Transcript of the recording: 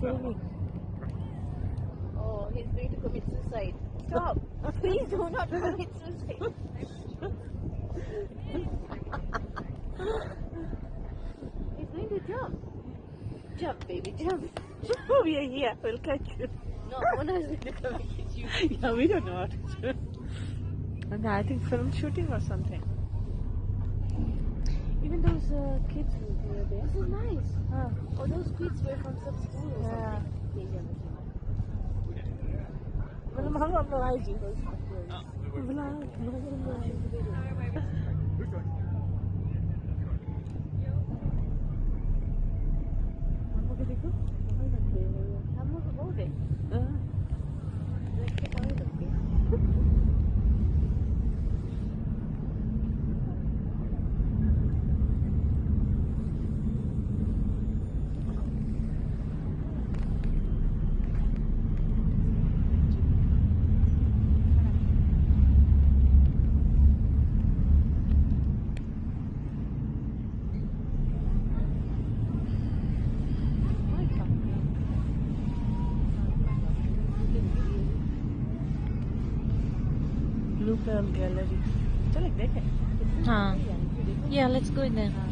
filming. Oh, he's going to commit suicide. Stop! Please do not commit suicide. He's going to jump. Jump, baby, jump. Oh, we are here. We'll catch you. No, Mona is going to come and get you. Yeah, we don't know what to do. And I think film shooting or something. Even those kids who were there. This is nice. Ah. Oh, those kids were from some school or Yeah. something. Well, how about Malaysia? Blue Pearl Gallery. चलो देखें. हाँ. Yeah, let's go in there.